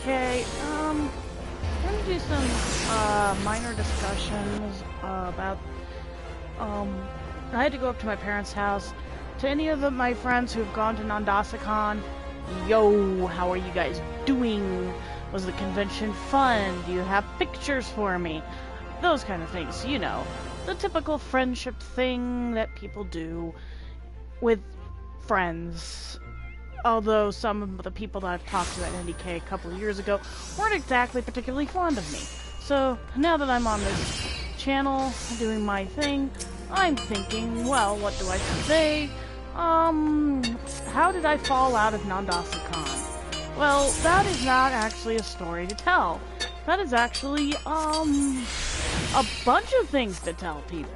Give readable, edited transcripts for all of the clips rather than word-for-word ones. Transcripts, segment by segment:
Okay, I'm gonna do some minor discussions about I had to go up to my parents' house. To any of my friends who've gone to NagiNaoe101's, yo, how are you guys doing? Was the convention fun? Do you have pictures for me? Those kind of things, you know. The typical friendship thing that people do with friends. Although some of the people that I've talked to at NDK a couple of years ago weren't exactly particularly fond of me. So now that I'm on this channel doing my thing, I'm thinking, well, what do I say? How did I fall out of NagiNaoe101's? Well, that is not actually a story to tell. That is actually, a bunch of things to tell people.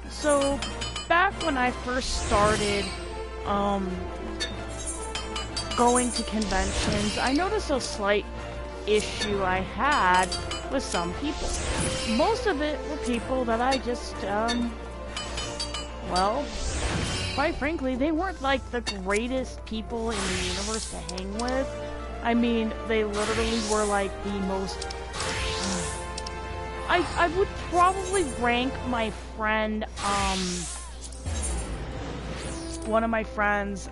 So, back when I first started, going to conventions, I noticed a slight issue I had with some people. Most of it were people that I just, well, quite frankly, they weren't like the greatest people in the universe to hang with. I mean, they literally were like the most... I would probably rank my friend, one of my friends,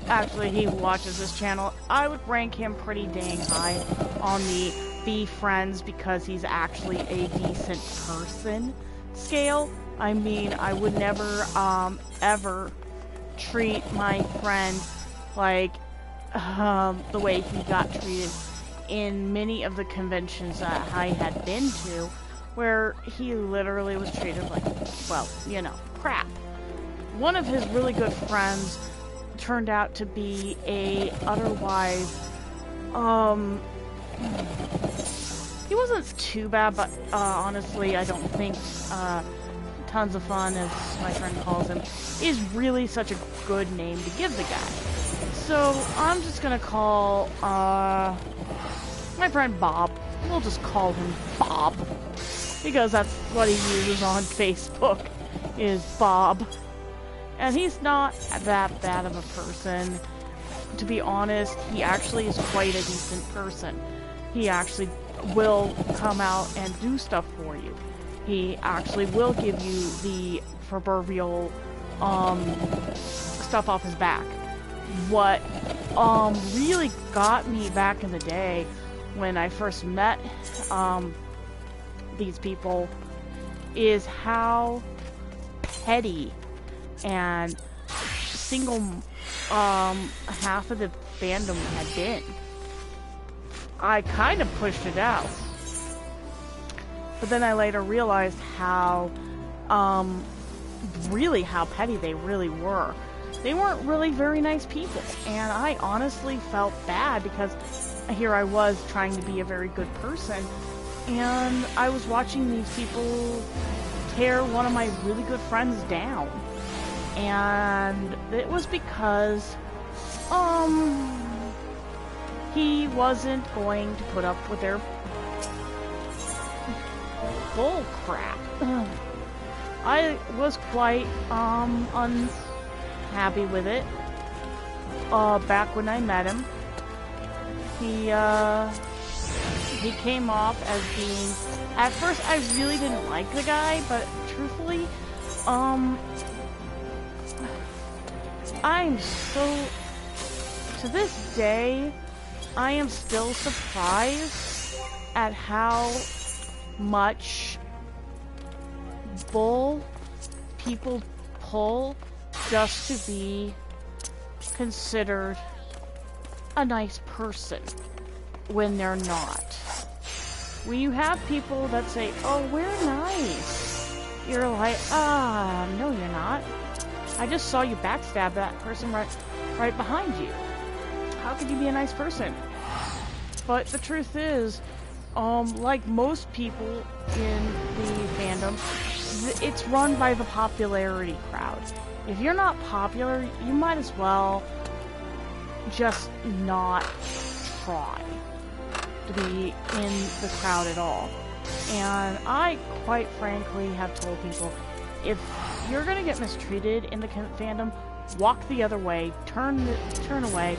actually, he watches this channel. I would rank him pretty dang high on the be friends because he's actually a decent person scale. I mean, I would never, ever treat my friend like, the way he got treated in many of the conventions that I had been to, where he literally was treated like, well, you know, crap. One of his really good friends turned out to be a otherwise, he wasn't too bad, but, honestly, I don't think, Tons of Fun, as my friend calls him, is really such a good name to give the guy. So, I'm just gonna call, my friend Bob. We'll just call him Bob, because that's what he uses on Facebook, is Bob. And he's not that bad of a person. To be honest, he actually is quite a decent person. He actually will come out and do stuff for you. He actually will give you the proverbial, stuff off his back. What, really got me back in the day when I first met, these people is how petty and single, half of the fandom had been. I kind of pushed it out. But then I later realized how, really how petty they really were. They weren't really very nice people. And I honestly felt bad because here I was trying to be a very good person. And I was watching these people tear one of my really good friends down. And it was because, he wasn't going to put up with their bull crap. I was quite, unhappy with it, back when I met him. He came off as being, at first I really didn't like the guy, but truthfully, I'm so, to this day, I am still surprised at how much bull people pull just to be considered a nice person when they're not. When you have people that say, oh, we're nice, you're like, no you're not. I just saw you backstab that person right behind you. How could you be a nice person? But the truth is, like most people in the fandom, it's run by the popularity crowd. If you're not popular, you might as well just not try to be in the crowd at all. And I, quite frankly, have told people, if you're gonna get mistreated in the fandom, walk the other way, turn away,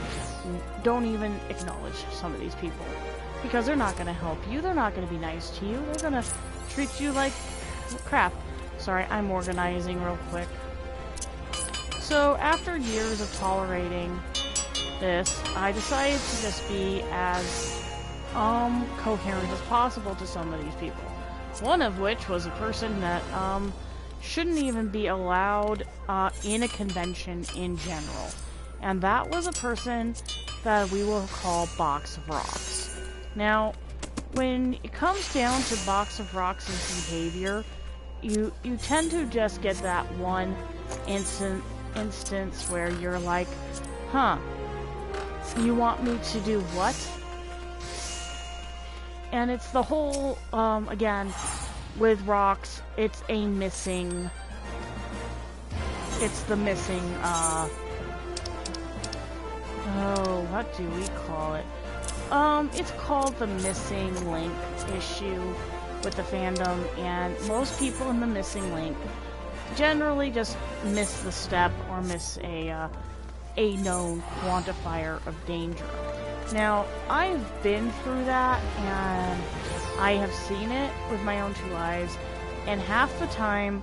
don't even acknowledge some of these people. Because they're not gonna help you, they're not gonna be nice to you, they're gonna treat you like crap. Sorry, I'm organizing real quick. So, after years of tolerating this, I decided to just be as coherent as possible to some of these people. One of which was a person that shouldn't even be allowed in a convention in general. And that was a person that we will call Box of Rocks. Now, when it comes down to Box of Rocks' behavior, you tend to just get that one instance where you're like, huh, you want me to do what? And it's the whole, again, with Rocks, it's the missing, oh, what do we call it? It's called the missing link issue with the fandom, and most people in the missing link generally just miss the step or miss a known quantifier of danger. Now, I've been through that, and I have seen it with my own two eyes, and half the time,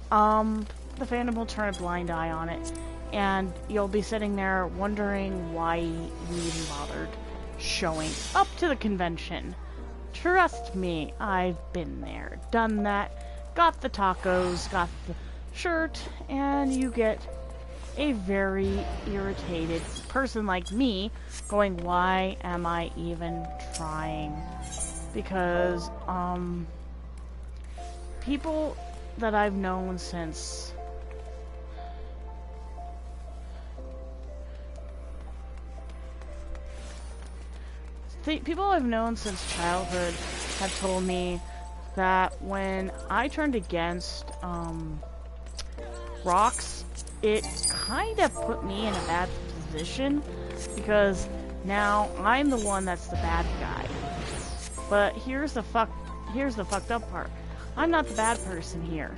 the fandom will turn a blind eye on it, and you'll be sitting there wondering why you even bothered showing up to the convention. Trust me, I've been there, done that, got the tacos, got the shirt, and you get a very irritated person like me going, why am I even trying? Because, people that I've known since people I've known since childhood have told me that when I turned against Rocks, it kind of put me in a bad position because now I'm the one that's the bad guy. But here's the fucked up part. I'm not the bad person here.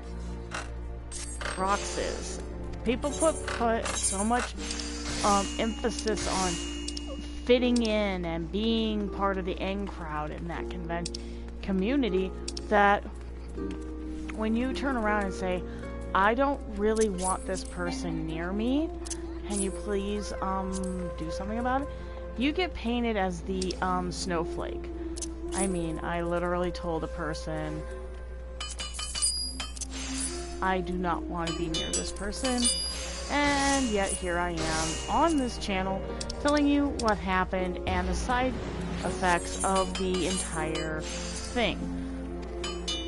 Rocks is. People put so much emphasis on fitting in and being part of the in crowd in that community that when you turn around and say, I don't really want this person near me, can you please do something about it? You get painted as the snowflake. I mean, I literally told a person, I do not want to be near this person, and yet here I am on this channel telling you what happened and the side effects of the entire thing.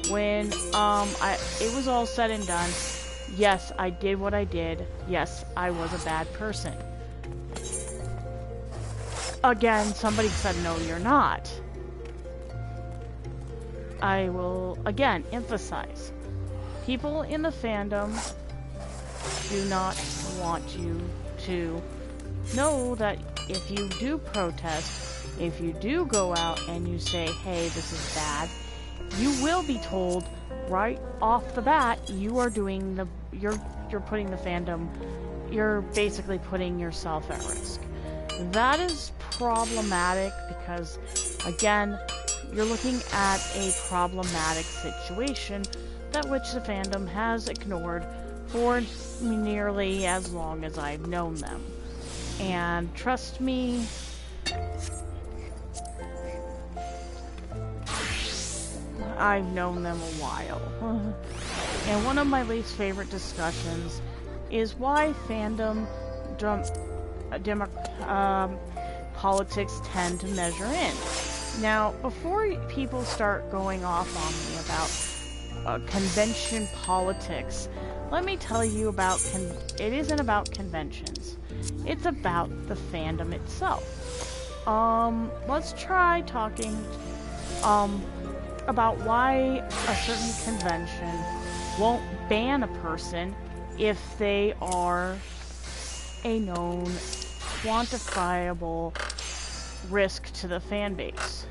When it was all said and done, yes, I did what I did. Yes, I was a bad person. Again, somebody said, no, you're not. I will, again, emphasize. People in the fandom do not want you to know that if you do protest, if you do go out and you say, hey, this is bad, you will be told right off the bat you are doing you're putting the fandom, you're basically putting yourself at risk. That is problematic because, again, you're looking at a problematic situation that which the fandom has ignored for nearly as long as I've known them. And trust me, I've known them a while. And one of my least favorite discussions is why fandom politics tend to measure in. Now, before people start going off on me about convention politics, let me tell you about it isn't about conventions. It's about the fandom itself. Let's try talking about why a certain convention won't ban a person if they are a known quantifiable risk to the fan base.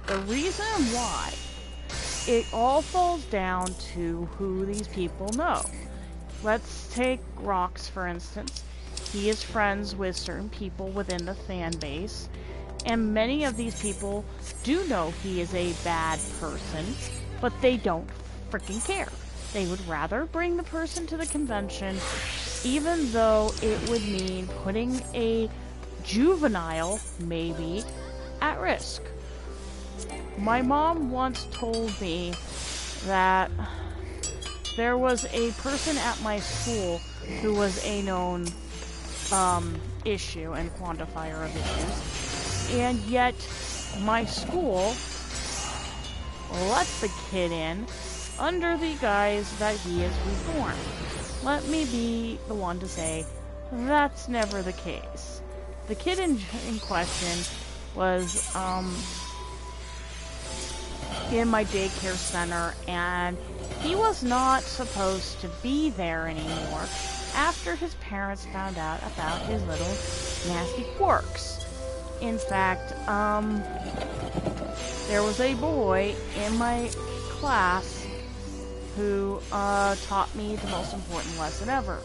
The reason why, it all falls down to who these people know. let's take Rocks, for instance. He is friends with certain people within the fan base, and many of these people do know he is a bad person, but they don't freaking care. They would rather bring the person to the convention, even though it would mean putting a juvenile, maybe, at risk. My mom once told me that there was a person at my school who was a known issue and quantifier of issues, and yet my school let the kid in under the guise that he is reborn. Let me be the one to say that's never the case. The kid in question was in my daycare center, and he was not supposed to be there anymore after his parents found out about his little nasty quirks. In fact, there was a boy in my class who taught me the most important lesson ever.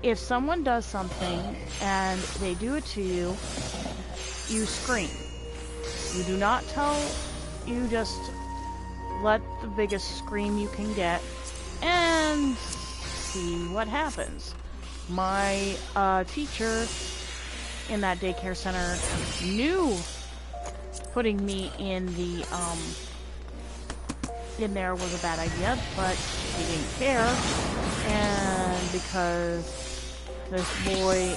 If someone does something and they do it to you, you scream. You do not tell, you just let the biggest scream you can get and see what happens. My teacher in that daycare center knew putting me in the in there was a bad idea, but he didn't care. And because this boy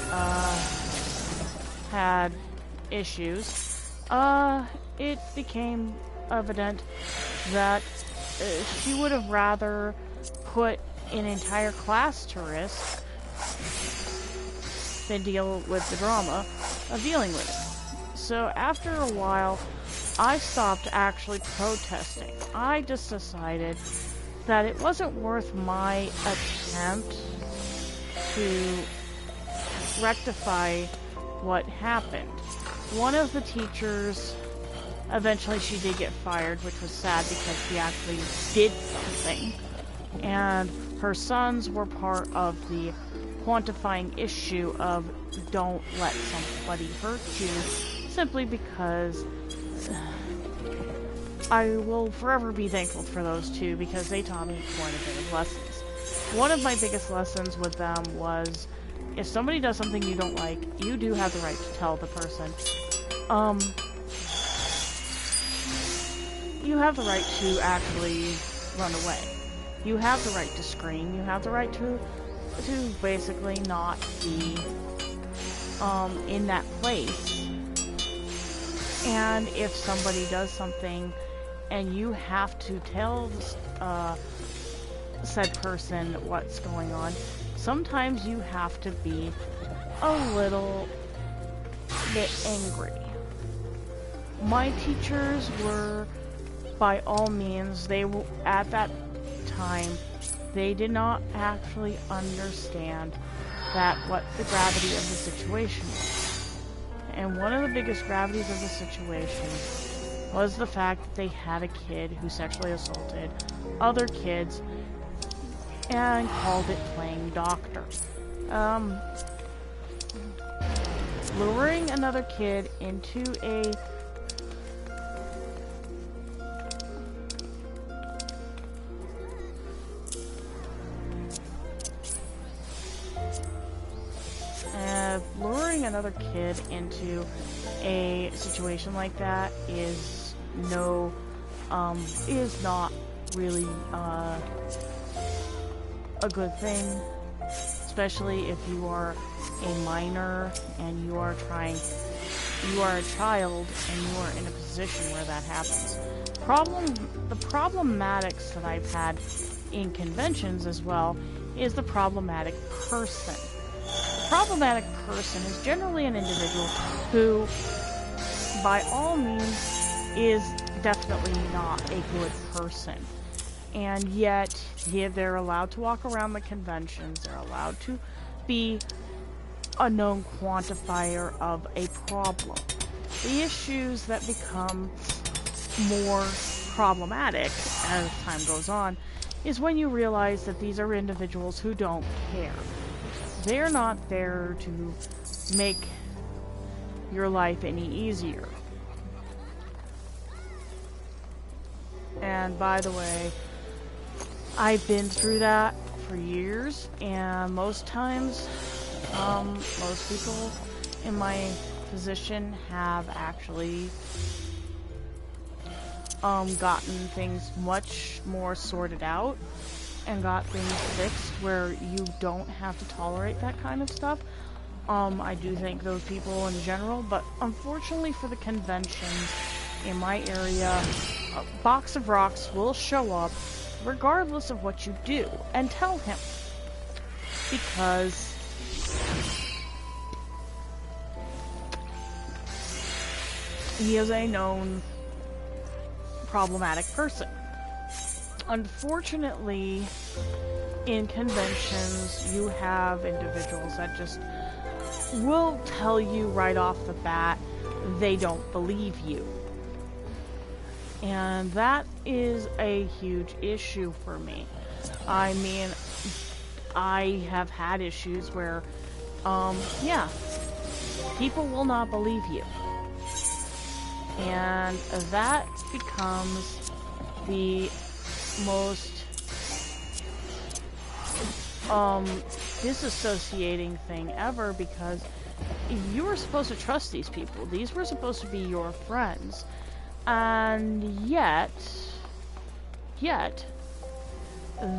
had issues, it became evident that she would have rather put an entire class to risk than deal with the drama of dealing with it. So after a while, I stopped actually protesting. I just decided that it wasn't worth my attempt to rectify what happened. One of the teachers, eventually she did get fired, which was sad because she actually did something. And her sons were part of the quantifying issue of don't let somebody hurt you, simply because I will forever be thankful for those two because they taught me quite a bit of lessons. One of my biggest lessons with them was if somebody does something you don't like, you do have the right to tell the person. You have the right to actually run away. You have the right to scream. You have the right to basically not be in that place. And if somebody does something and you have to tell said person what's going on, sometimes you have to be a little bit angry. My teachers were, by all means, they were, at that time, they did not actually understand what the gravity of the situation was. And one of the biggest gravities of the situation was the fact that they had a kid who sexually assaulted other kids and called it playing doctor. Luring another kid into a situation like that is not really a good thing, especially if you are a minor and you are a child and you are in a position where that happens. The problematics that I've had in conventions as well is the problematic person. The problematic person is generally an individual who, by all means, is definitely not a good person. And yet, they're allowed to walk around the conventions, they're allowed to be a known quantifier of a problem. The issues that become more problematic as time goes on is when you realize that these are individuals who don't care. They're not there to make your life any easier. And by the way, I've been through that for years, and most times, most people in my position have actually gotten things much more sorted out and got things fixed where you don't have to tolerate that kind of stuff. I do thank those people in general, but unfortunately for the conventions in my area, a box of rocks will show up regardless of what you do, and tell him, because he is a known problematic person. Unfortunately, in conventions, you have individuals that just will tell you right off the bat they don't believe you. And that is a huge issue for me. I mean, I have had issues where, yeah, people will not believe you. And that becomes the most disassociating thing ever, because you were supposed to trust these people. These were supposed to be your friends. And yet,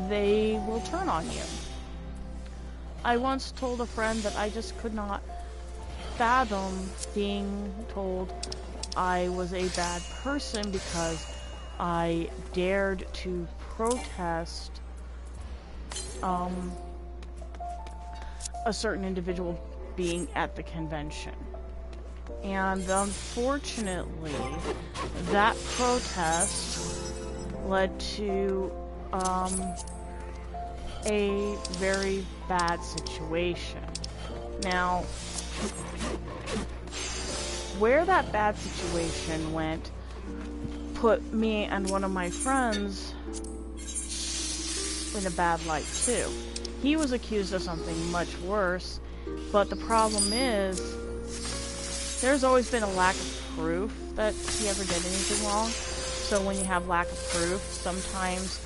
they will turn on you. I once told a friend that I just could not fathom being told I was a bad person because I dared to protest a certain individual being at the convention. And unfortunately, that protest led to a very bad situation. Now, where that bad situation went put me and one of my friends in a bad light too. He was accused of something much worse, but the problem is there's always been a lack of proof that he ever did anything wrong. So when you have lack of proof, sometimes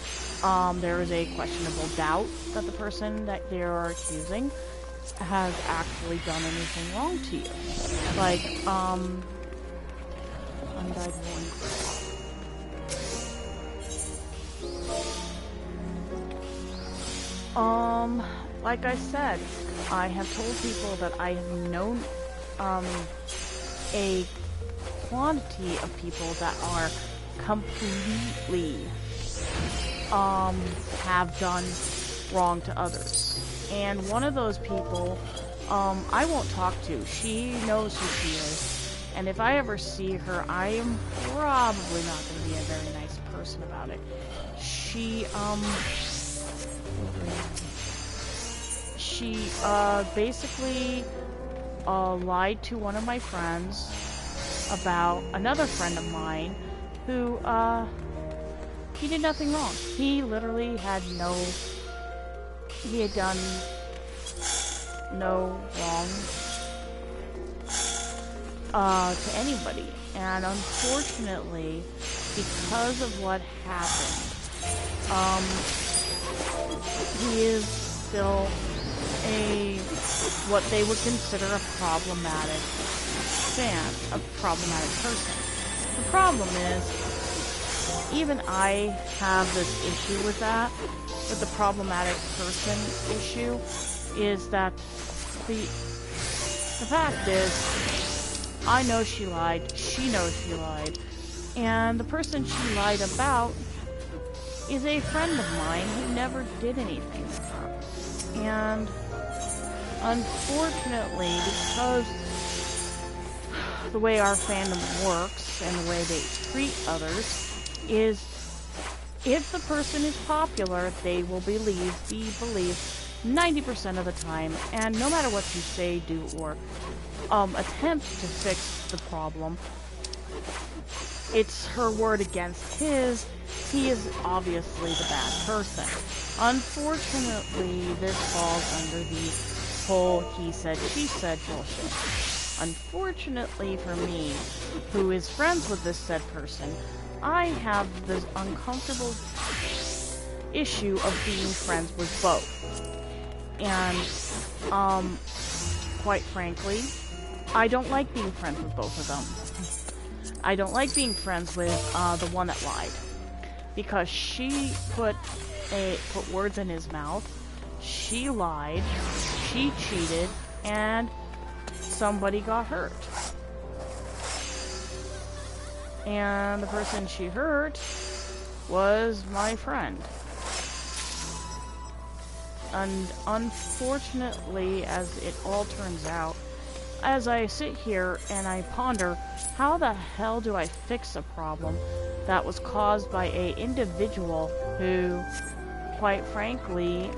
there is a questionable doubt that the person that they are accusing has actually done anything wrong to you. Like, undyed one. Like I said, I have told people that I have known, a quantity of people that are completely, have done wrong to others. And one of those people, I won't talk to. She knows who she is. And if I ever see her, I am probably not going to be a very nice person about it. She basically lied to one of my friends about another friend of mine who, he did nothing wrong. He literally had he had done no wrong to anybody. And unfortunately, because of what happened, he is still what they would consider a problematic person. The problem is, even I have this issue with that, with the problematic person issue, is that the fact is, I know she lied, she knows she lied, and the person she lied about is a friend of mine who never did anything to her. And unfortunately, because the way our fandom works and the way they treat others is, if the person is popular, they will be believed 90% of the time, and no matter what you say, do, or attempt to fix the problem, it's her word against his. He is obviously the bad person. Unfortunately, this falls under the whole he said, she said bullshit. Unfortunately for me, who is friends with this said person, I have this uncomfortable issue of being friends with both. And, quite frankly, I don't like being friends with both of them. I don't like being friends with, the one that lied. Because she put words in his mouth, she lied, she cheated, and somebody got hurt. And the person she hurt was my friend. And unfortunately, as it all turns out, as I sit here and I ponder, how the hell do I fix a problem that was caused by a individual who, quite frankly,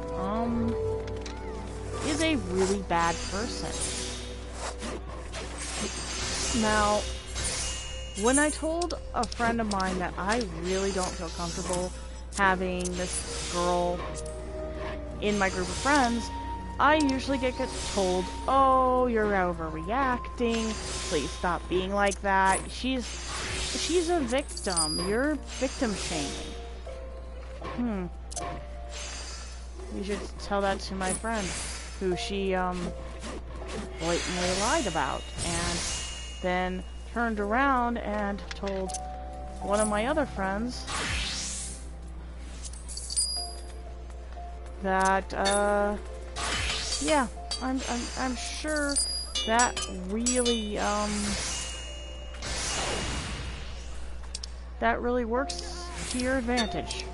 is a really bad person. Now, when I told a friend of mine that I really don't feel comfortable having this girl in my group of friends, I usually get told, oh, you're overreacting, please stop being like that, she's a victim, you're victim shaming. You should tell that to my friend, who she, blatantly lied about, and then turned around and told one of my other friends that, yeah, I'm sure that really works to your advantage.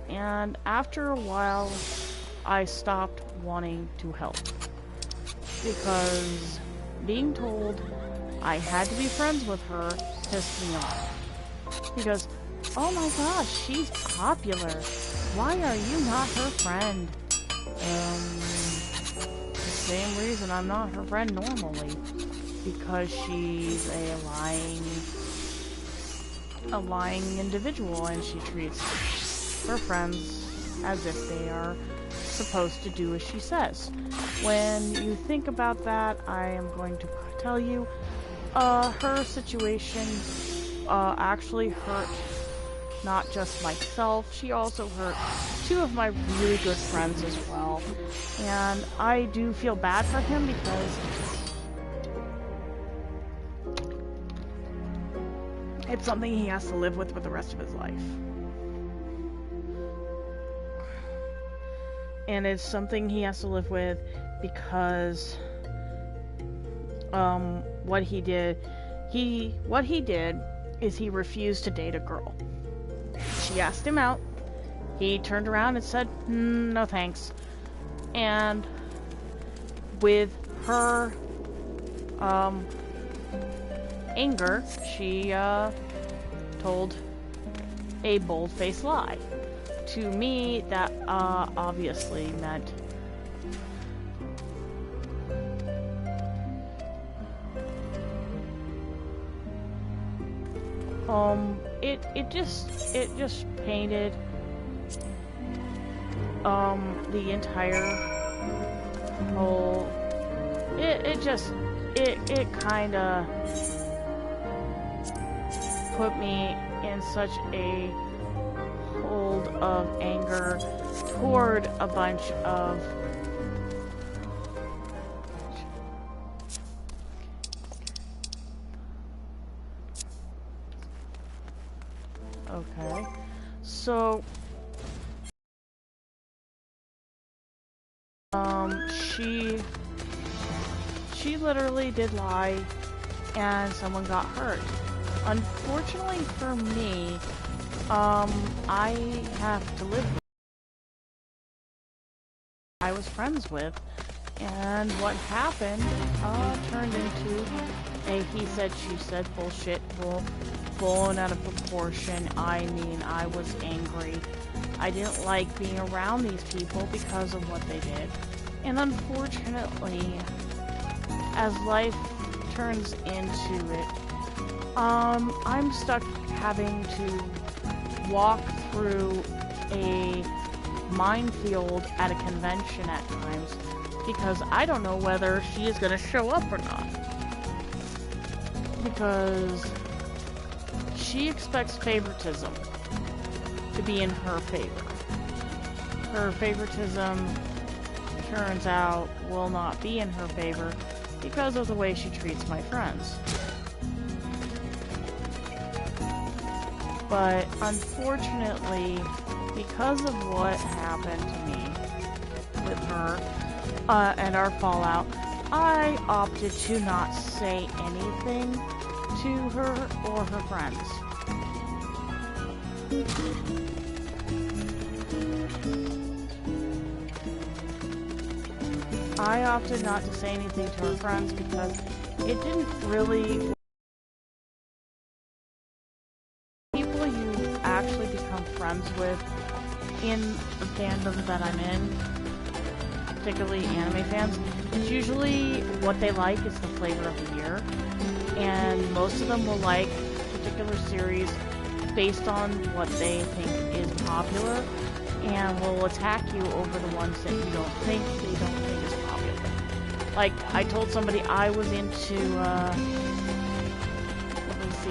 And after a while, I stopped wanting to help. Because being told I had to be friends with her pissed me off. Because, oh my gosh, she's popular. Why are you not her friend? The same reason I'm not her friend normally. Because she's a lying individual, and she treats her friends as if they are supposed to do as she says. When you think about that, I am going to tell you, her situation actually hurt not just myself, she also hurt two of my really good friends as well. And I do feel bad for him because it's something he has to live with the rest of his life. And it's something he has to live with because what he did is he refused to date a girl. She asked him out. He turned around and said, no thanks. And with her anger, she told a bold-faced lie. To me, that obviously meant it just painted the entire whole it kinda put me in such a hold of anger toward a bunch of okay, so she literally did lie and someone got hurt. Unfortunately for me, I have to live with I was friends with, and what happened turned into a he said she said bullshit, blown out of proportion. I mean, I was angry. I didn't like being around these people because of what they did. And unfortunately, as life turns into it, I'm stuck having to walk through a minefield at a convention at times because I don't know whether she is going to show up or not. Because she expects favoritism to be in her favor. Her favoritism, turns out, will not be in her favor because of the way she treats my friends. But unfortunately, because of what happened to me with her and our fallout, I opted to not say anything to her or her friends. I opted not to say anything to her friends because it didn't really... People you actually become friends with in the fandom that I'm in, particularly anime fans, it's usually what they like is the flavor of the year, and most of them will like a particular series based on what they think is popular, and will attack you over the ones that you don't think is popular. Like, I told somebody I was into,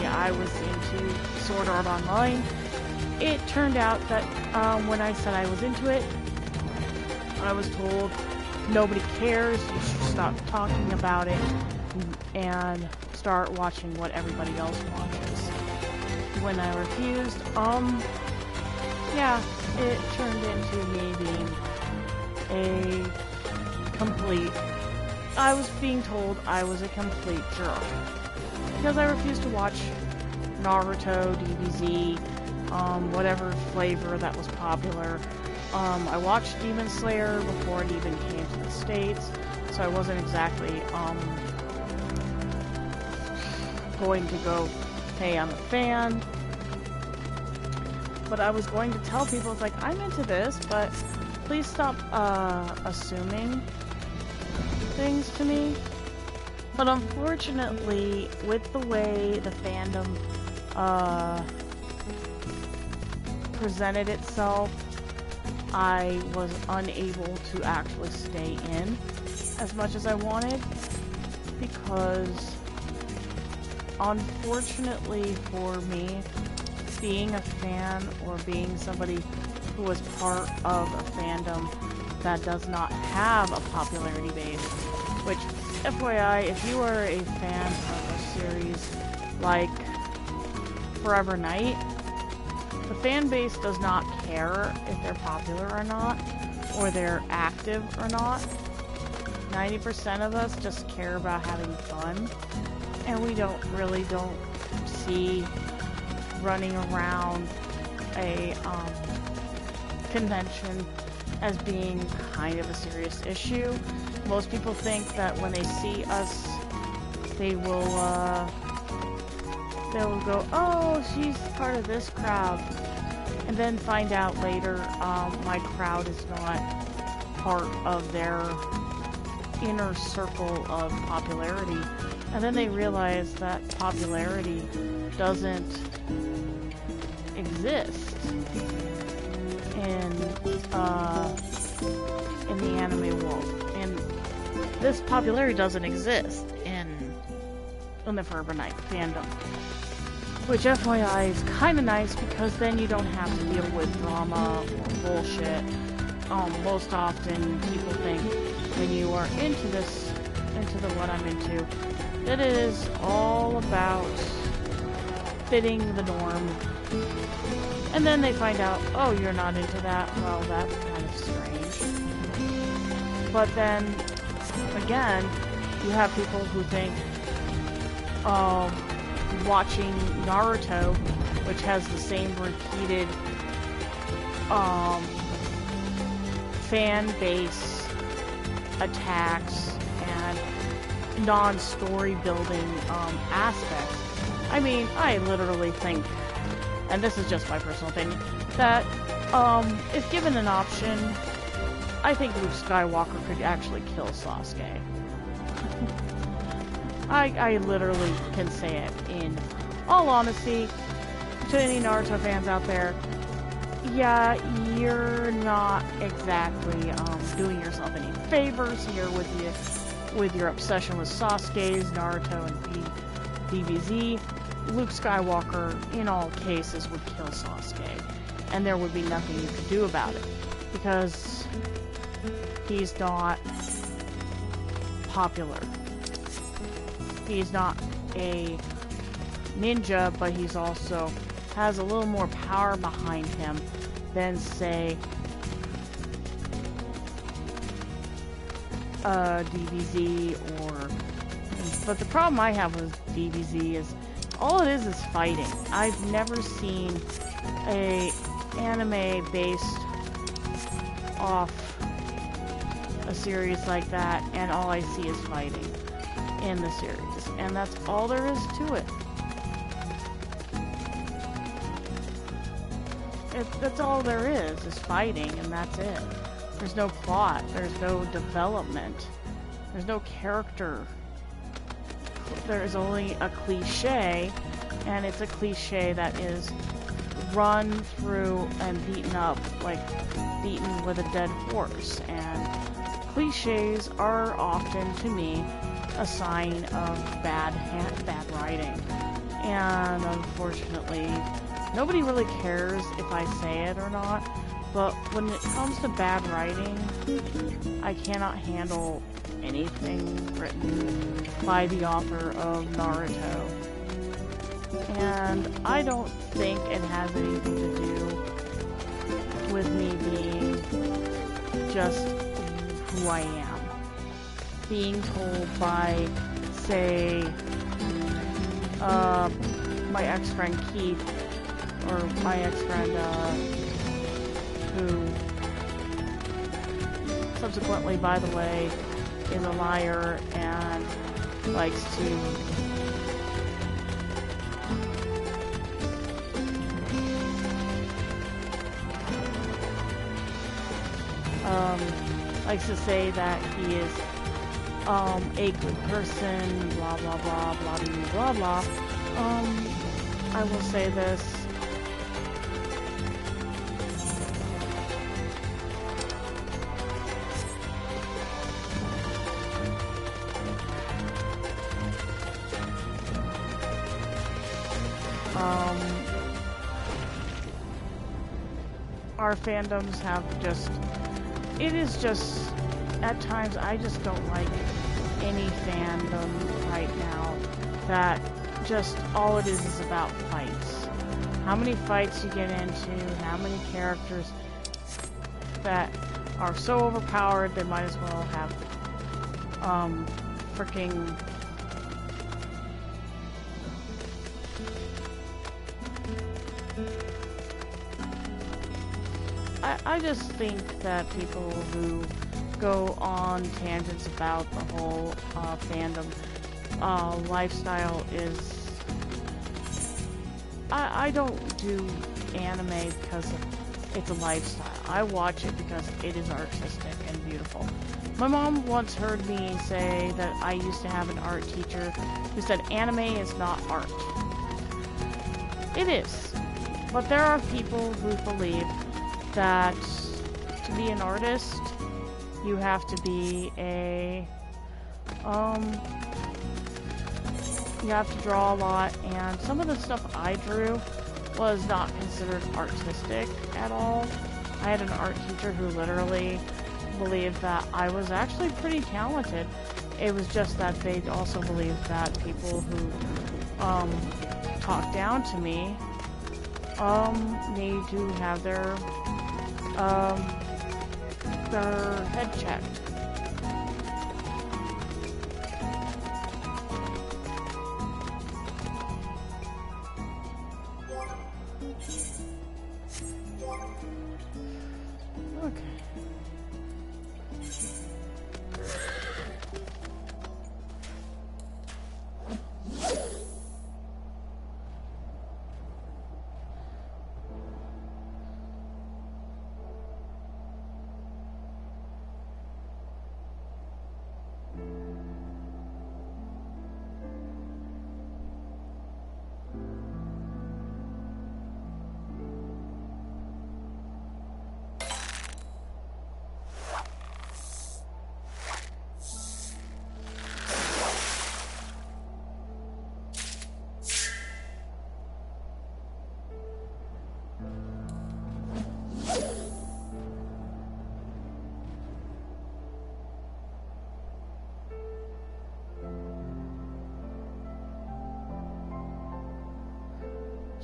I was into Sword Art Online. It turned out that when I said I was into it, I was told, nobody cares, you should stop talking about it and start watching what everybody else watches. When I refused, yeah, it turned into me being a complete... I was being told I was a complete jerk. Because I refused to watch Naruto, DBZ, whatever flavor that was popular. I watched Demon Slayer before it even came to the States, so I wasn't exactly, going to go, hey, I'm a fan. But I was going to tell people, it's like, I'm into this, but please stop, assuming things to me. But unfortunately, with the way the fandom, presented itself, I was unable to actually stay in as much as I wanted, because unfortunately for me, being a fan or being somebody who was part of a fandom that does not have a popularity base, which, FYI, if you are a fan of a series like Forever Knight, the fan base does not care if they're popular or not, or they're active or not. 90% of us just care about having fun, and we don't see running around a convention as being kind of a serious issue. Most people think that when they see us, they will go, oh, she's part of this crowd, and then find out later my crowd is not part of their inner circle of popularity, and then they realize that popularity doesn't exist in the anime world, and this popularity doesn't exist in the Forever Knight fandom. Which, FYI, is kind of nice, because then you don't have to deal with drama or bullshit. Most often, people think when you are into what I'm into, that it is all about fitting the norm. And then they find out, oh, you're not into that? Well, that's kind of strange. But then, again, you have people who think, watching Naruto, which has the same repeated fan base attacks and non-story building aspects. I mean, I literally think, and this is just my personal opinion, that if given an option, I think Luke Skywalker could actually kill Sasuke. I literally can say it in all honesty, to any Naruto fans out there, yeah, you're not exactly doing yourself any favors here with your obsession with Sasuke's, Naruto, and DBZ. Luke Skywalker, in all cases, would kill Sasuke, and there would be nothing you could do about it, because he's not popular. He's not a ninja, but he's also has a little more power behind him than, say, DBZ or... But the problem I have with DBZ is all it is fighting. I've never seen a anime based off a series like that, and all I see is fighting in the series, and that's all there is to it. That's all there is fighting, and that's it. There's no plot, there's no development, there's no character. There's only a cliche, and it's a cliche that is run through and beaten up, like beaten with a dead horse. And cliches are often, to me, a sign of bad writing. And unfortunately, nobody really cares if I say it or not, but when it comes to bad writing, I cannot handle anything written by the author of Naruto. And I don't think it has anything to do with me being just who I am. Being told by, say, my ex-friend Keith, or my ex-friend, who subsequently, by the way, is a liar and likes to say that he is a good person, blah blah blah blah blah blah. I will say this. Our fandoms have just, it is just, at times I just don't like any fandom right now that just all it is about fights. How many fights you get into, how many characters that are so overpowered they might as well have freaking I just think that people who go on tangents about the whole fandom lifestyle is... I don't do anime because it's a lifestyle. I watch it because it is artistic and beautiful. My mom once heard me say that I used to have an art teacher who said anime is not art. It is. But there are people who believe that to be an artist, you have to be a, you have to draw a lot, and some of the stuff I drew was not considered artistic at all. I had an art teacher who literally believed that I was actually pretty talented. It was just that they also believed that people who, talk down to me, need to have their head checked. Okay.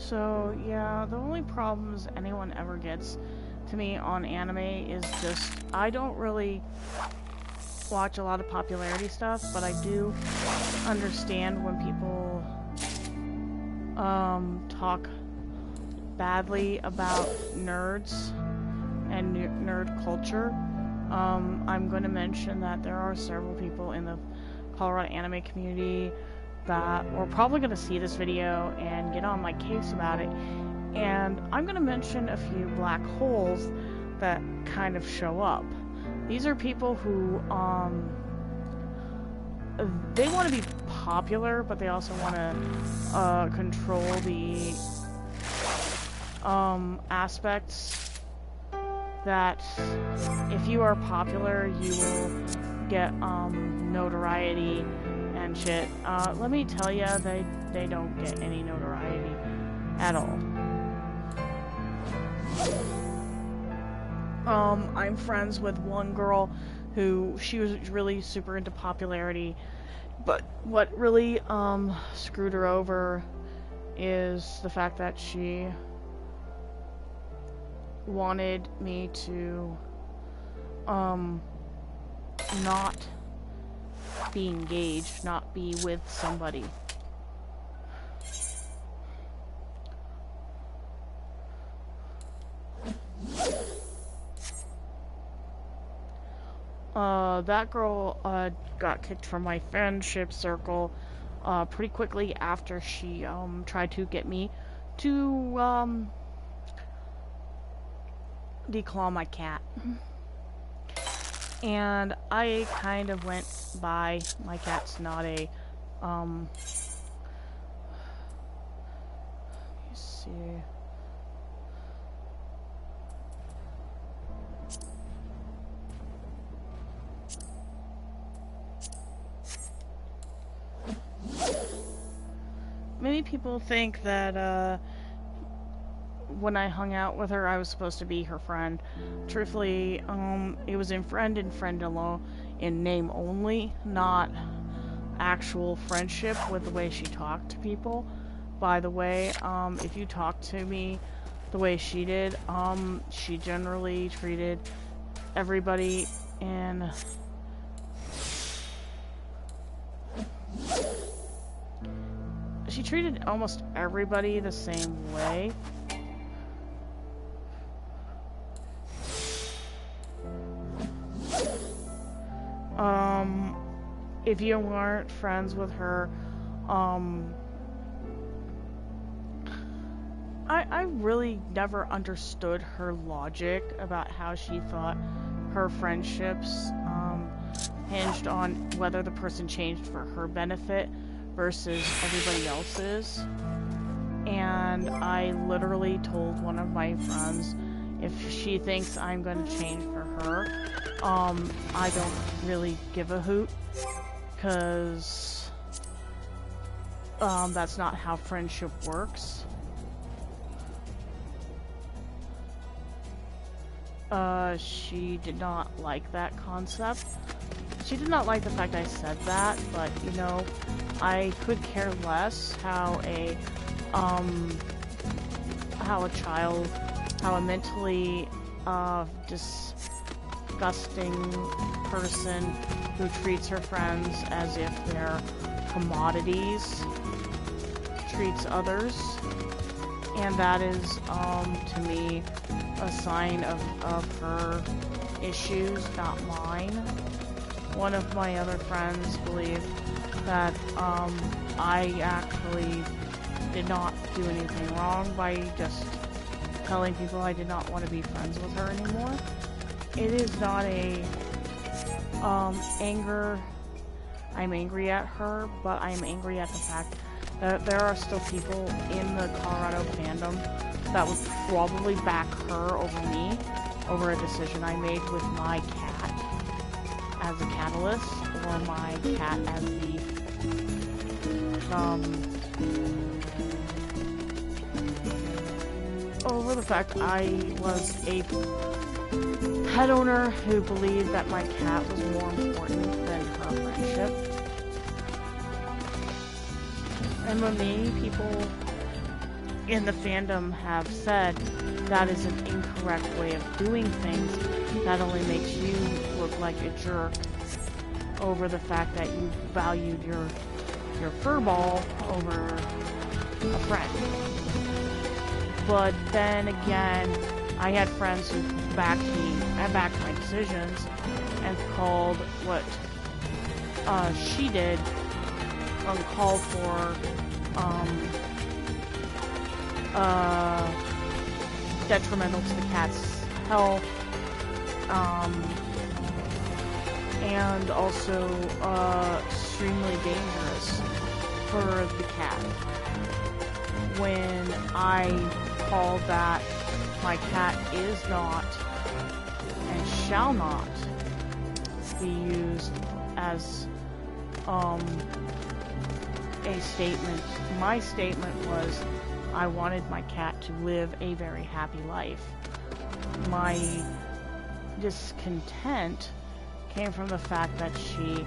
So, yeah, the only problems anyone ever gets to me on anime is just, I don't really watch a lot of popularity stuff, but I do understand when people talk badly about nerds and nerd culture. I'm going to mention that there are several people in the Colorado anime community that are probably going to see this video and get on my case about it. And I'm going to mention a few black holes that kind of show up. These are people who, they want to be popular, but they also want to control the aspects that if you are popular, you will get notoriety and shit. Let me tell you, they don't get any notoriety at all. I'm friends with one girl who, she was really super into popularity, but what really screwed her over is the fact that she wanted me to not be engaged, not be with somebody. That girl got kicked from my friendship circle pretty quickly after she tried to get me to declaw my cat. And I kind of went by, my cat's not a let me see. Many people think that when I hung out with her, I was supposed to be her friend. Truthfully, it was in friend and friend alone, in name only, not actual friendship with the way she talked to people. By the way, if you talk to me the way she did, she generally treated everybody in she treated almost everybody the same way. If you weren't friends with her, I really never understood her logic about how she thought her friendships hinged on whether the person changed for her benefit versus everybody else's. And I literally told one of my friends, if she thinks I'm going to change for her, I don't really give a hoot, because that's not how friendship works. She did not like that concept. She did not like the fact I said that, but, you know, I could care less how a child, how a mentally disgusting person who treats her friends as if they're commodities treats others. And that is, to me, a sign of her issues, not mine. One of my other friends believed that I actually did not do anything wrong by just telling people I did not want to be friends with her anymore. It is not a anger. I'm angry at her, but I'm angry at the fact that there are still people in the Colorado fandom that would probably back her over me, over a decision I made with my cat as a catalyst, or my cat as the over the fact I was a pet owner who believed that my cat was more important than her friendship. And when many people in the fandom have said that is an incorrect way of doing things. That only makes you look like a jerk over the fact that you valued your furball over a friend. But then again, I had friends who backed me and backed my decisions and called what she did uncalled for, detrimental to the cat's health, and also extremely dangerous for the cat. When I called that my cat is not and shall not be used as a statement, my statement was I wanted my cat to live a very happy life. My discontent came from the fact that she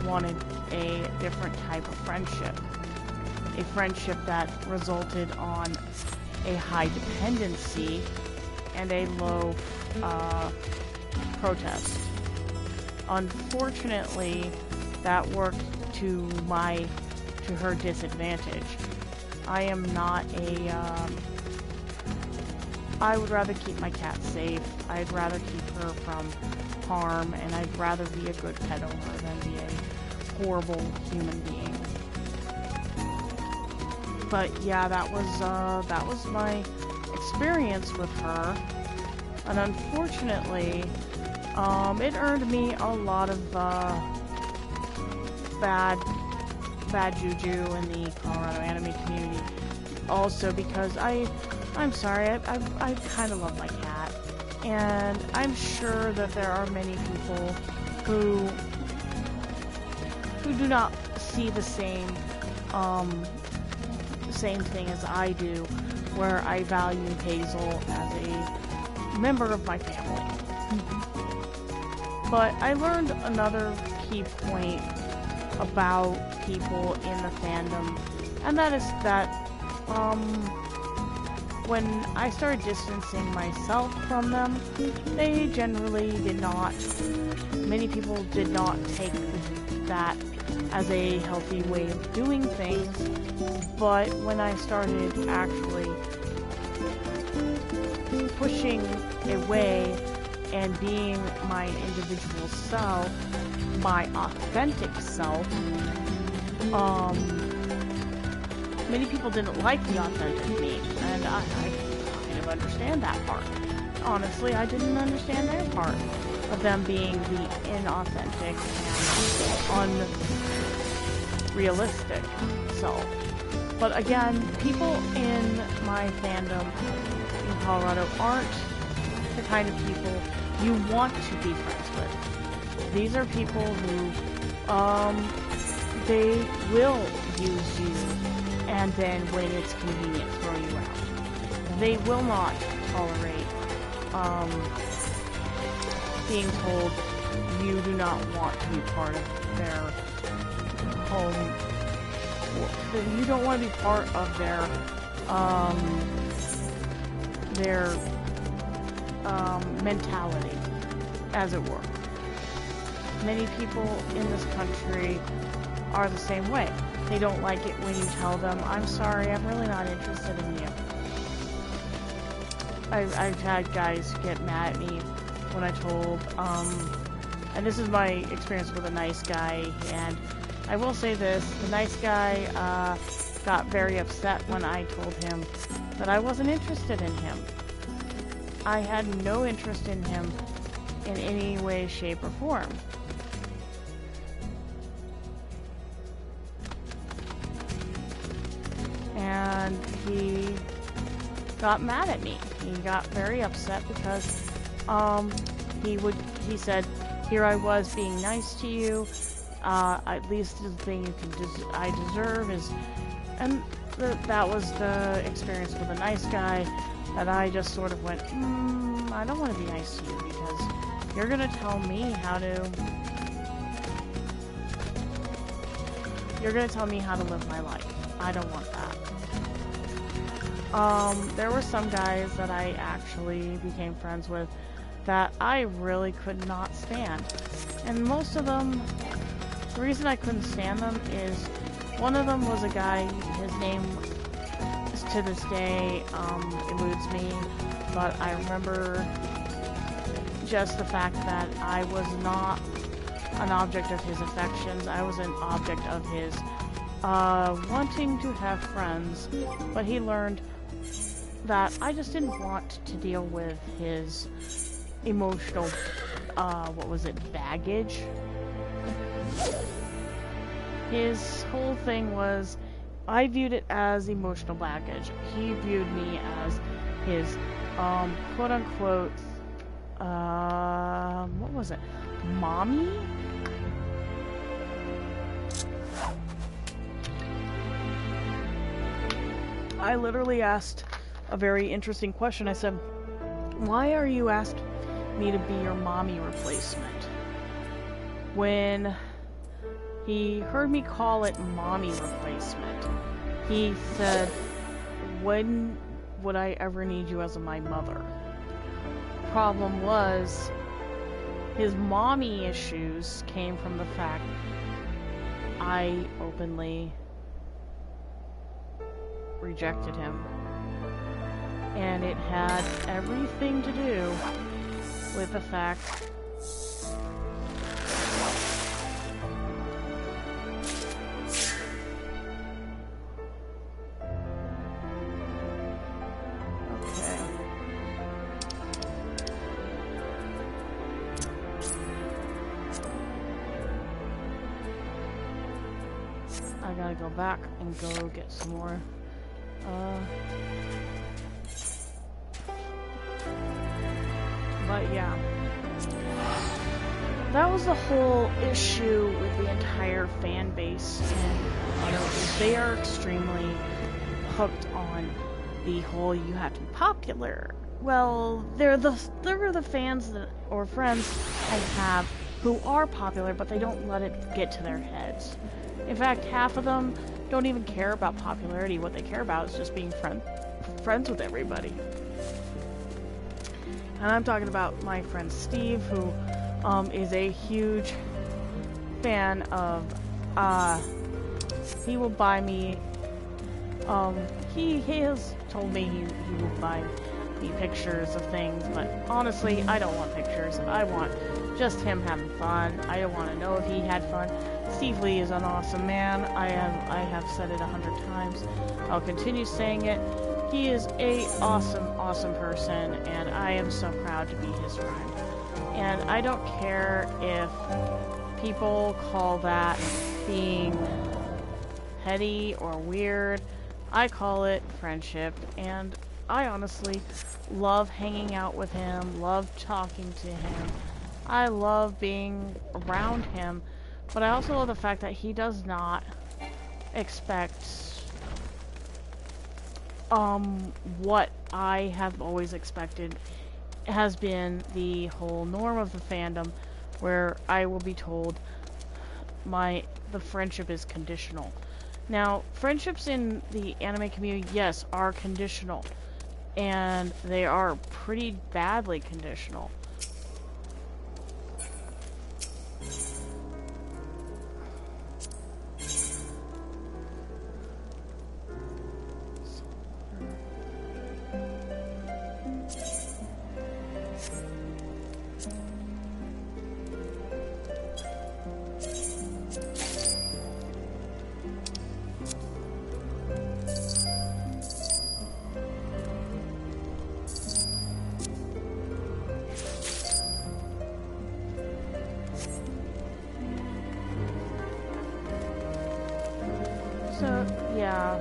wanted a different type of friendship. A friendship that resulted on a high dependency and a low protest. Unfortunately, that worked to her disadvantage. I am not I would rather keep my cat safe. I'd rather keep her from harm, and I'd rather be a good pet owner than be a horrible human being. But yeah, that was my experience with her, and unfortunately, it earned me a lot of bad juju in the Colorado anime community. Also, because I'm sorry, I kind of love my cat, and I'm sure that there are many people who do not see the same thing as I do, where I value Hazel as a member of my family. But I learned another key point about people in the fandom, and that is that when I started distancing myself from them, they generally many people did not take that as a healthy way of doing things. But when I started actually pushing away and being my individual self, my authentic self, many people didn't like the authentic me, and I kind of understand that part. Honestly, I didn't understand their part of them being the inauthentic and unrealistic self. But again, people in my fandom in Colorado aren't the kind of people you want to be friends with. These are people who, they will use you, and then when it's convenient, throw you out. They will not tolerate, being told you do not want to be part of their home. You don't want to be part of their mentality, as it were. Many people in this country are the same way. They don't like it when you tell them, I'm sorry, I'm really not interested in you. I've had guys get mad at me when I told, and this is my experience with a nice guy, and I will say this, the nice guy got very upset when I told him that I wasn't interested in him. I had no interest in him in any way, shape, or form. And he got mad at me. He got very upset because he said, here I was being nice to you, at least the thing I deserve is, and that was the experience with a nice guy, that I just sort of went, I don't want to be nice to you, because you're gonna tell me how to live my life. I don't want that. there were some guys that I actually became friends with that I really could not stand. And most of them, the reason I couldn't stand them is one of them was a guy, his name to this day eludes me, but I remember just the fact that I was not an object of his affections. I was an object of his wanting to have friends, but he learned that I just didn't want to deal with his emotional, baggage. His whole thing was, I viewed it as emotional baggage. He viewed me as his, quote-unquote, mommy? I literally asked a very interesting question. I said, why are you asking me to be your mommy replacement? When he heard me call it mommy replacement, he said, when would I ever need you as my mother? Problem was, his mommy issues came from the fact I openly rejected him. And it had everything to do with the fact I gotta go back and go get some more. But yeah, that was the whole issue with the entire fan base, and they are extremely hooked on the whole "you have to be popular." Well, they're the fans that, or friends I have who are popular, but they don't let it get to their heads. In fact, half of them don't even care about popularity. What they care about is just being friends with everybody. And I'm talking about my friend Steve, who is a huge fan of, he will buy me, he has told me he will buy me pictures of things, but honestly, I don't want pictures. I want just him having fun. I don't want to know if he had fun. Steve Lee is an awesome man. I have said it 100 times. I'll continue saying it. He is a awesome person, and I am so proud to be his friend. And I don't care if people call that being petty or weird. I call it friendship, and I honestly love hanging out with him, love talking to him. I love being around him, but I also love the fact that he does not expect what I have always expected has been the whole norm of the fandom, where I will be told the friendship is conditional. Now, friendships in the anime community, yes, are conditional, and they are pretty badly conditional. So, yeah,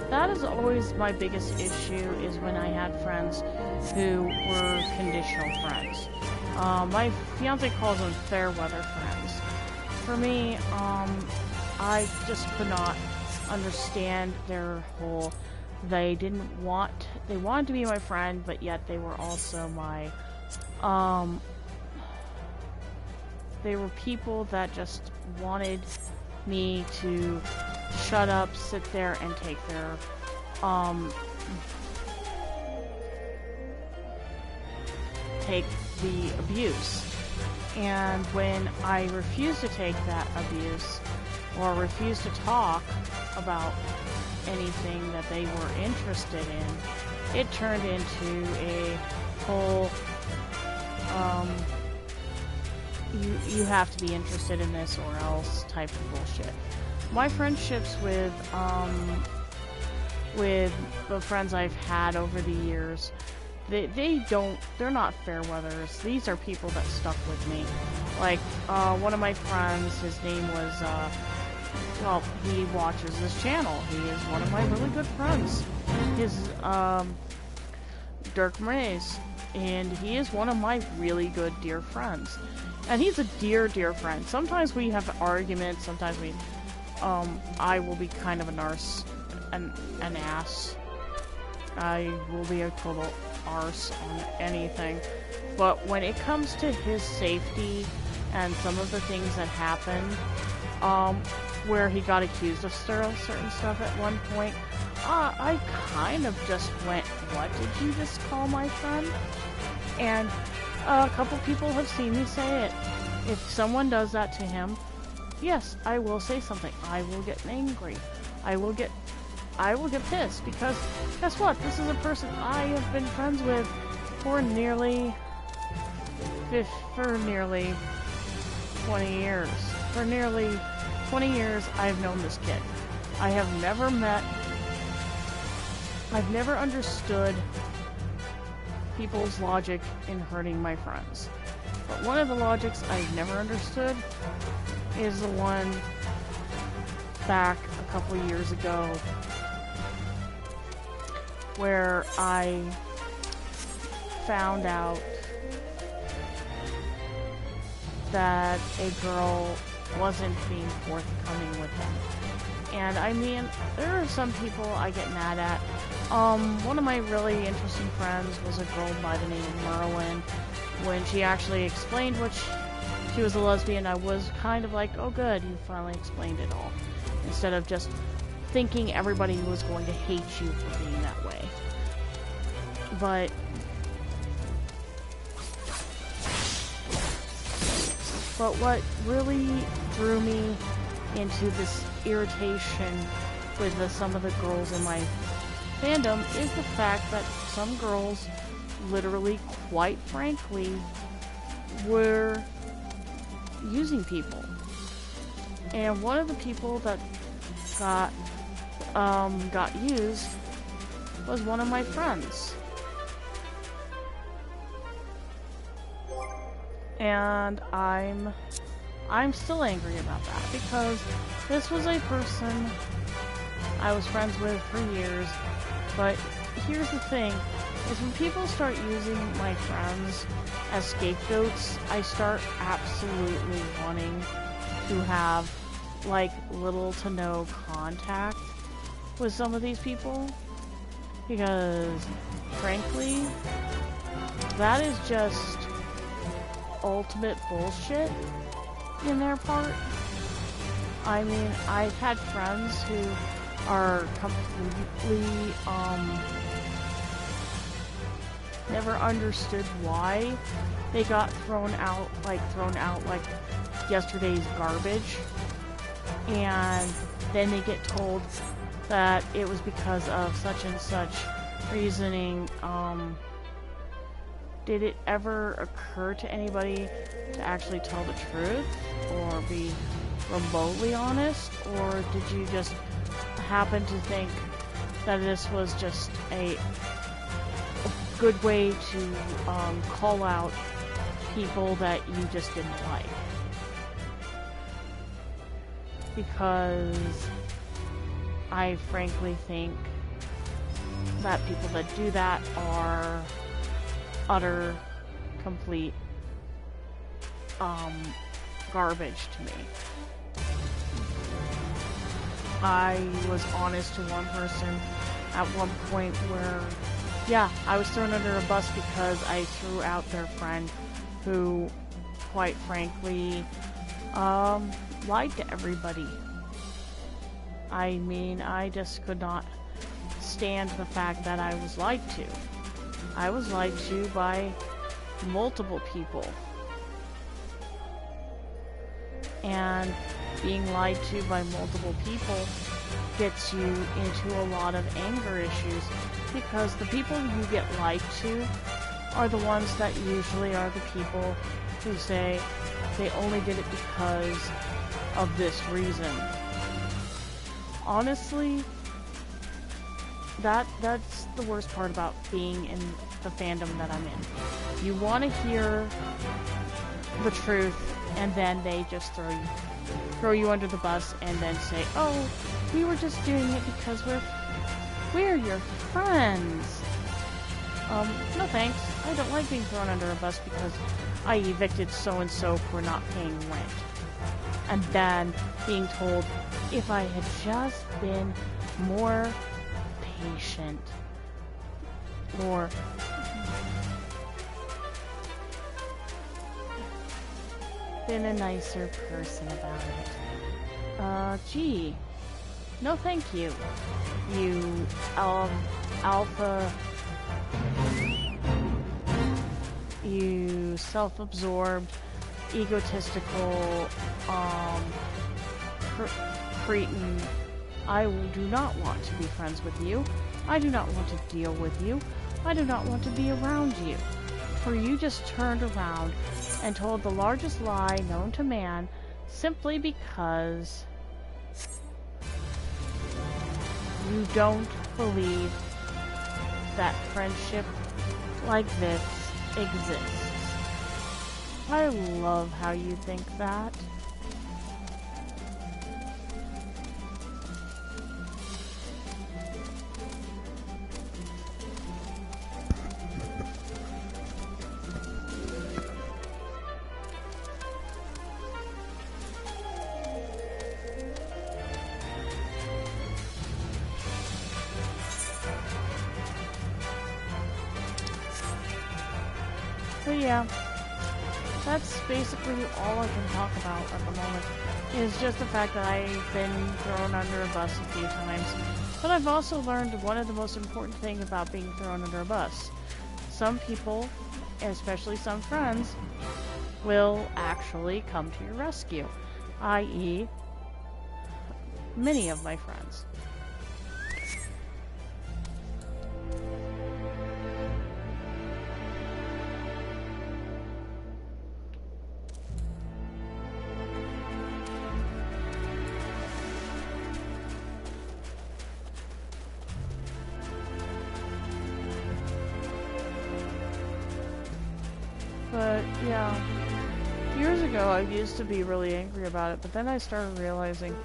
that is always my biggest issue, is when I had friends who were conditional friends. My fiance calls them fair weather friends. For me, I just could not understand their whole, they wanted to be my friend, but yet they were also my, they were people that just wanted me to shut up, sit there, and take their take the abuse. And when I refused to take that abuse, or refused to talk about anything that they were interested in, it turned into a whole, you have to be interested in this or else type of bullshit. My friendships with the friends I've had over the years, they're not fair weathers. These are people that stuck with me. Like, one of my friends, his name was, well, he watches this channel. He is one of my really good friends. His, Dirk Mays. And he is one of my really good dear friends. And he's a dear, dear friend. Sometimes we have arguments, sometimes we, I will be kind of an ass. I will be a total arse on anything. But when it comes to his safety and some of the things that happened, where he got accused of certain stuff at one point, I kind of just went, what did you just call my friend? And a couple people have seen me say it. If someone does that to him, yes, I will say something. I will get angry. I will get pissed, because guess what? This is a person I have been friends with for nearly 20 years. For nearly 20 years, I've known this kid. I've never understood people's logic in hurting my friends. But one of the logics I've never understood is the one back a couple years ago where I found out that a girl wasn't being forthcoming with him. And I mean, there are some people I get mad at. One of my really interesting friends was a girl by the name of Merlin. When she actually explained she was a lesbian, I was kind of like, oh good, you finally explained it all. Instead of just thinking everybody was going to hate you for being that way. But what really drew me into this irritation with some of the girls in my fandom is the fact that some girls literally, quite frankly, were using people. And one of the people that got used was one of my friends. And I'm still angry about that, because this was a person I was friends with for years. But here's the thing, is when people start using my friends as scapegoats, I start absolutely wanting to have, like, little to no contact with some of these people. Because, frankly, that is just ultimate bullshit in their part. I mean, I've had friends who are completely, never understood why they got thrown out like yesterday's garbage, and then they get told that it was because of such and such reasoning. Did it ever occur to anybody to actually tell the truth or be remotely honest, or did you just happen to think that this was just a good way to call out people that you just didn't like? Because I frankly think that people that do that are utter, complete garbage to me. I was honest to one person at one point where, yeah, I was thrown under a bus because I threw out their friend who, quite frankly, lied to everybody. I mean, I just could not stand the fact that I was lied to. I was lied to by multiple people. And being lied to by multiple people gets you into a lot of anger issues, because the people you get lied to are the ones that usually are the people who say they only did it because of this reason. Honestly, that's the worst part about being in the fandom that I'm in. You want to hear the truth, and then they just throw you under the bus and then say, "Oh, we were just doing it because we're your friends." No thanks. I don't like being thrown under a bus because I evicted so-and-so for not paying rent. And then being told, if I had just been more patient, or been a nicer person about it. Gee. No thank you. You, alpha... You self-absorbed, egotistical, cretin. I do not want to be friends with you. I do not want to deal with you. I do not want to be around you. For you just turned around and told the largest lie known to man simply because you don't believe that friendship like this exists. I love how you think that. So yeah, that's basically all I can talk about at the moment, is just the fact that I've been thrown under a bus a few times. But I've also learned one of the most important things about being thrown under a bus. Some people, especially some friends, will actually come to your rescue, i.e., many of my friends. But, yeah, years ago I used to be really angry about it, but then I started realizing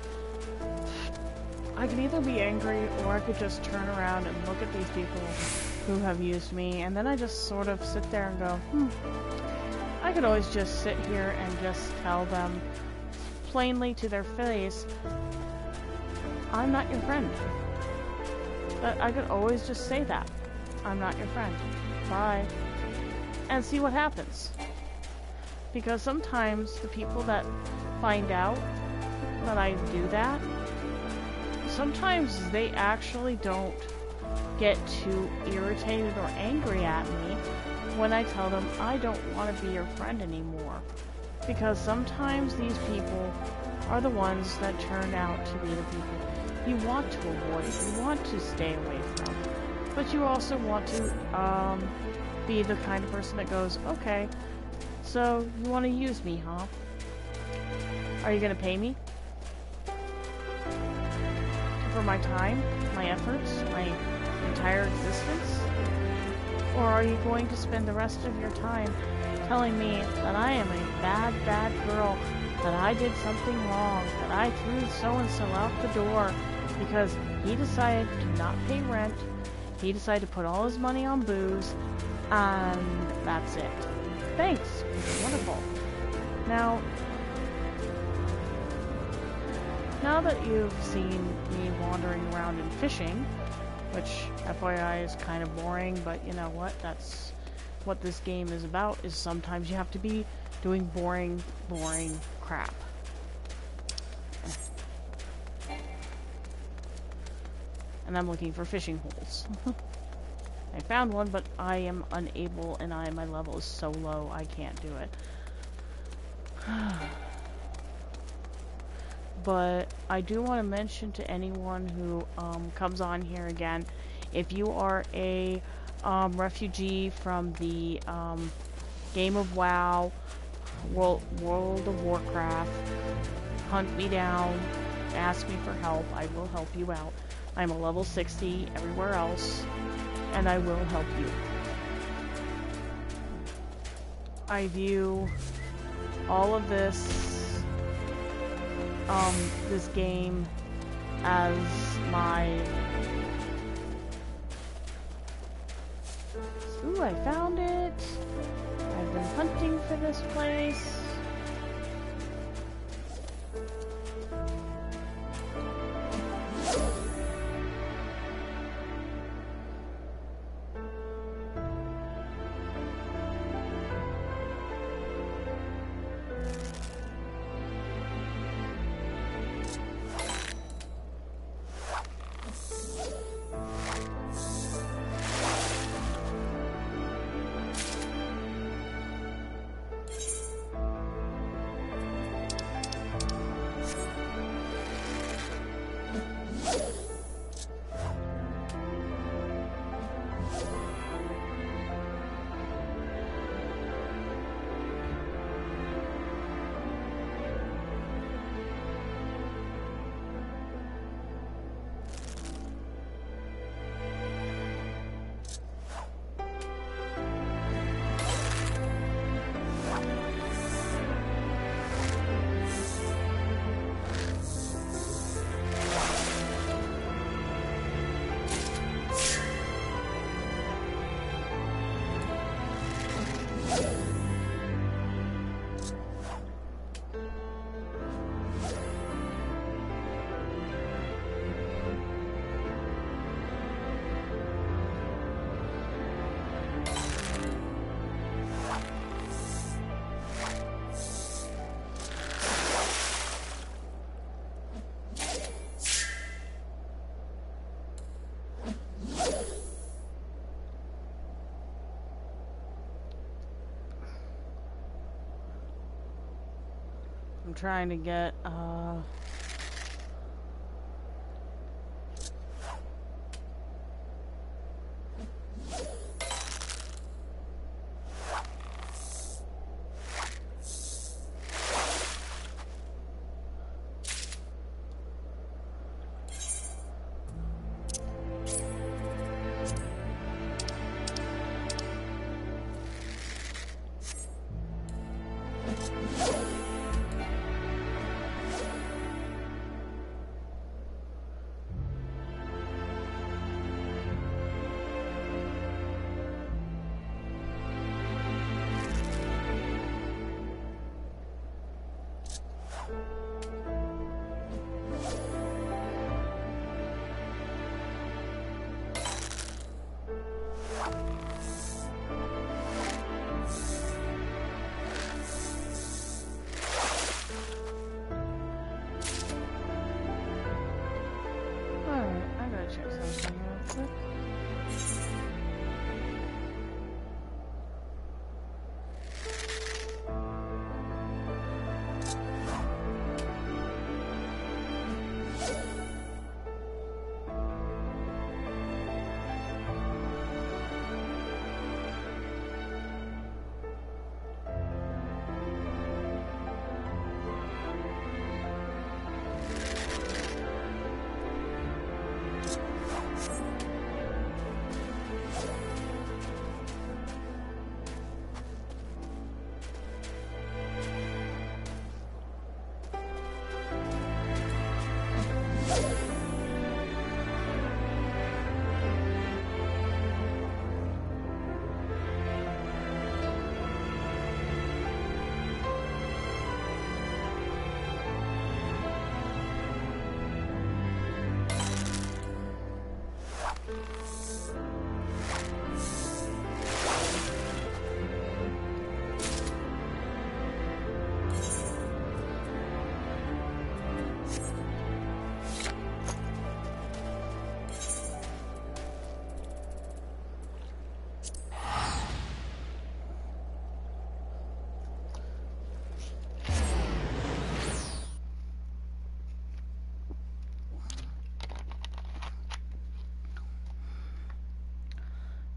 I can either be angry or I could just turn around and look at these people who have used me, and then I just sort of sit there and go, I could always just sit here and just tell them plainly to their face, I'm not your friend. But I could always just say that. I'm not your friend. Bye. And see what happens. Because sometimes the people that find out that I do that, sometimes they actually don't get too irritated or angry at me when I tell them I don't want to be your friend anymore. Because sometimes these people are the ones that turn out to be the people you want to avoid, you want to stay away from. But you also want to, be the kind of person that goes, okay, so you want to use me, huh? Are you going to pay me? For my time, my efforts, my entire existence? Or are you going to spend the rest of your time telling me that I am a bad, bad girl, that I did something wrong, that I threw so-and-so out the door because he decided to not pay rent, he decided to put all his money on booze, and that's it. Thanks. Wonderful. Now that you've seen me wandering around and fishing, which FYI is kind of boring, but you know what? That's what this game is about, is sometimes you have to be doing boring crap. and I'm looking for fishing holes. I found one, but I am unable, and my level is so low, I can't do it. But I do want to mention to anyone who comes on here again, if you are a refugee from the game of WoW, World of Warcraft, hunt me down, ask me for help, I will help you out. I'm a level 60 everywhere else, and I will help you. I view all of this game as my... Ooh, I found it! I've been hunting for this place. I'm trying to get,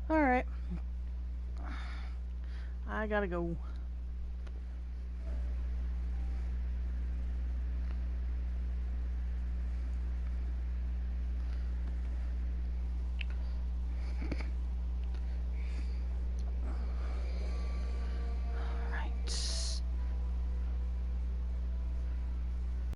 Alright. I gotta go.